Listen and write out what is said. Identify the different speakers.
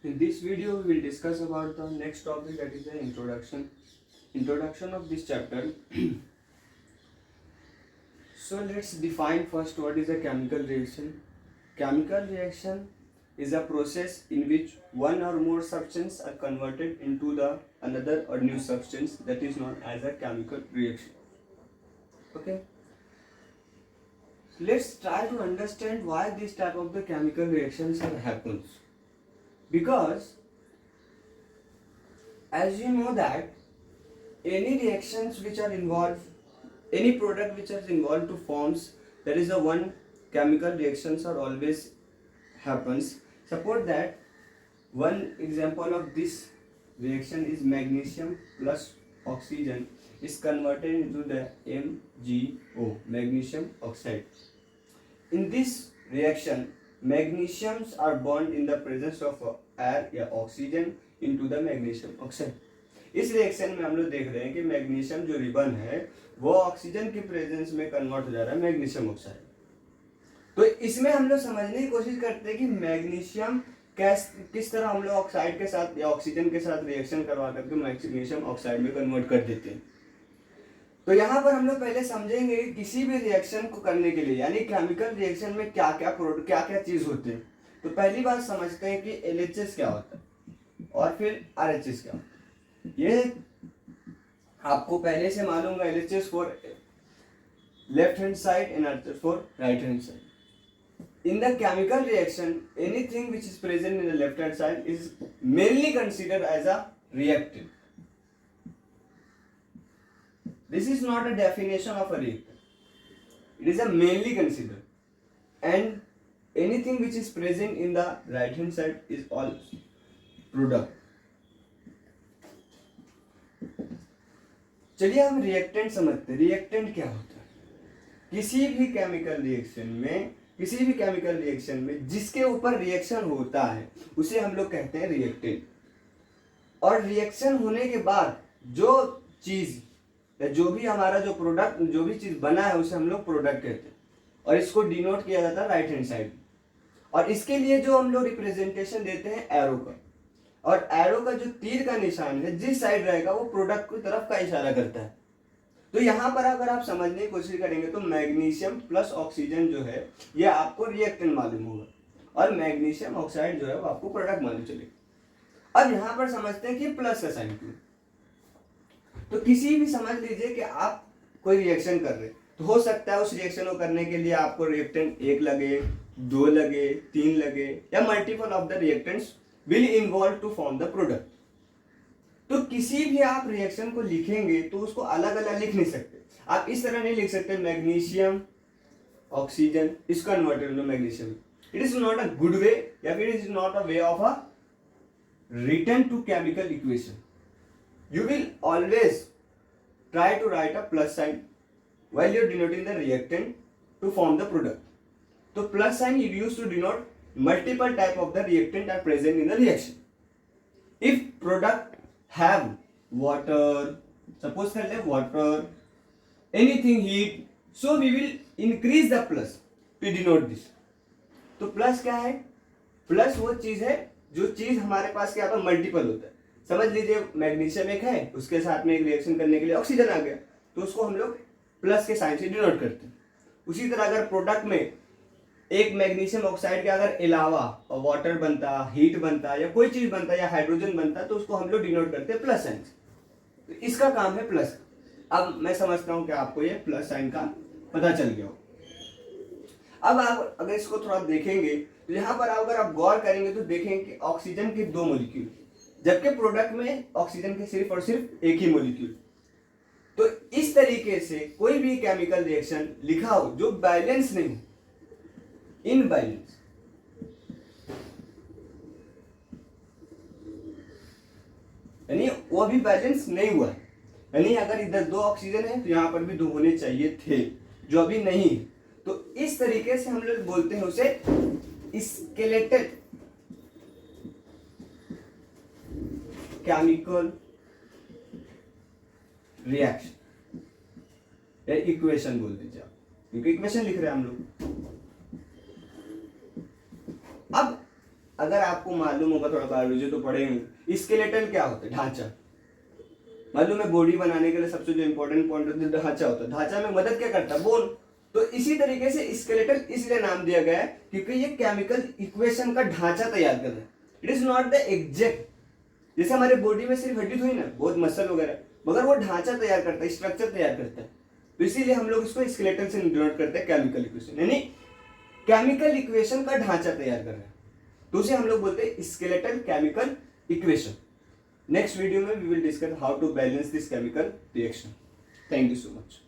Speaker 1: In this video, we will discuss about the next topic, that is the introduction of this chapter. So let's define first what is a chemical reaction. Chemical reaction is a process in which one or more substances are converted into the another or new substance, that is known as a chemical reaction. Okay. Let's try to understand why this type of the chemical reactions happens. Because as you know that any reactions which are involved, any product which is involved to forms, there is a one chemical reactions are always happens. Suppose that one example of this reaction is magnesium plus oxygen is converted into the MgO, magnesium oxide. In this reaction, magnesiums are bonded in the presence of air या oxygen into the magnesium oxide. इस reaction में हम लोग देख रहे हैं कि magnesium जो रिबन है वो ऑक्सीजन के प्रेजेंस में कन्वर्ट हो जा रहा है मैग्नीशियम ऑक्साइड. तो इसमें हम लोग समझने की कोशिश करते हैं कि मैग्नीशियम किस तरह हम लोग ऑक्साइड के साथ या ऑक्सीजन के साथ रिएक्शन करवा करके मैग्नीशियम ऑक्साइड में कन्वर्ट कर देते हैं. तो यहाँ पर हम लोग पहले समझेंगे कि किसी भी रिएक्शन को करने के लिए, यानी केमिकल रिएक्शन में क्या क्या चीज होते हैं. तो पहली बात समझते हैं कि LHS क्या होता है और फिर RHS क्या होता है. ये आपको पहले से मालूम है, LHS for left hand side and RHS for right hand side. In the chemical reaction, anything which is present in the left hand side is mainly considered as a reactant. This is not a definition of a reactant. It is a mainly considered, and anything which is present in the right hand side is all product. चलिए हम reactant समझते हैं. Reactant क्या होता है? किसी भी chemical reaction में जिसके ऊपर रिएक्शन होता है उसे हम लोग कहते हैं रिएक्टेंट. और रिएक्शन होने के बाद जो चीज, जो भी हमारा जो प्रोडक्ट, जो भी चीज बना है उसे हम लोग प्रोडक्ट कहते हैं. और इसको डिनोट किया जाता है राइट हैंड साइड. और इसके लिए जो हम लोग रिप्रेजेंटेशन देते हैं एरो का, और एरो का जो तीर का निशान है जिस साइड रहेगा वो प्रोडक्ट की तरफ का इशारा करता है. तो यहाँ पर अगर आप समझने की कोशिश करेंगे तो मैग्नीशियम प्लस ऑक्सीजन जो है ये आपको रिएक्टेंट मालूम होगा, और मैग्नीशियम ऑक्साइड जो है वो आपको प्रोडक्ट मालूम चलेगा. अब यहाँ पर समझते हैं कि प्लस का साइन क्यों. तो किसी भी, समझ लीजिए कि आप कोई रिएक्शन कर रहे हैं, तो हो सकता है उस रिएक्शन को करने के लिए आपको रिएक्टेंट 1 लगे, 2 लगे, 3 लगे, या multiple of the reactants will involve to form the product. तो किसी भी आप रिएक्शन को लिखेंगे तो उसको अलग अलग लिख नहीं सकते. आप इस तरह नहीं लिख सकते magnesium oxygen is converted into magnesium. It is not a good way, या फिर it is not a way of a return to chemical equation. You will always try to write a plus sign while you're denoting the reactant to form the product. So plus sign is used to denote multiple type of the reactant are present in the reaction. If product have water, suppose कर ले water, anything heat, so we will increase the plus to denote this. तो plus क्या है? Plus वो चीज है जो चीज हमारे पास क्या पर मल्टीपल होता है. समझ लीजिए मैग्नीशियम एक है, उसके साथ में एक रिएक्शन करने के लिए ऑक्सीजन आ गया, तो उसको हम लोग प्लस के साइन से डिनोट करते हैं. उसी तरह अगर प्रोडक्ट में एक मैग्नीशियम ऑक्साइड के अगर अलावा वाटर बनता, हीट बनता, या कोई चीज बनता, या हाइड्रोजन बनता, तो उसको हम लोग डिनोट करते हैं प्लस साइन से. तो इसका काम है प्लस. अब मैं समझता हूं कि आपको ये प्लस साइन का पता चल गया हो. अब आप अगर इसको थोड़ा देखेंगे तो यहाँ पर अगर आप गौर करेंगे तो देखेंगे कि ऑक्सीजन के 2 मॉलिक्यूल, जबकि प्रोडक्ट में ऑक्सीजन के सिर्फ और सिर्फ एक ही मॉलिक्यूल. तो इस तरीके से कोई भी केमिकल रिएक्शन लिखा हो जो बैलेंस नहीं, इनबैलेंस, यानी वो भी बैलेंस नहीं हुआ है, यानी अगर इधर 2 ऑक्सीजन है तो यहां पर भी 2 होने चाहिए थे जो अभी नहीं है, तो इस तरीके से हम लोग बोलते हैं उसे स्केलेटल केमिकल रिएक्शन या इक्वेशन बोल दीजिए आप, क्योंकि इक्वेशन लिख रहे हैं हम लोग. अब अगर आपको मालूम होगा, थोड़ा बायोलॉजी तो पढ़े होंगे, स्केलेटन क्या होता है? ढांचा। मालूम है बॉडी बनाने के लिए सबसे जो इंपॉर्टेंट पॉइंट होता है ढांचा होता है। ढांचा में मदद क्या करता है? बोन। तो इसी तरीके से स्केलेटन इसलिए नाम दिया गया है क्योंकि ये केमिकल इक्वेशन का ढांचा तैयार कर रहा है। It is not the exact, जैसे हमारे बॉडी में सिर्फ हड्डी थोड़ी ना, बहुत मसल वगैरह, मगर वो ढांचा तैयार करता है, स्ट्रक्चर तैयार करता है। तो इसीलिए हम लोग इसको स्केलेटन से डिनोट करते हैं केमिकल इक्वेशन, यानी केमिकल इक्वेशन का ढांचा तैयार कर रहा है, तो उसे हम लोग बोलते हैं skeleton chemical equation. Next video में we will discuss how to balance this chemical reaction. Thank you so much.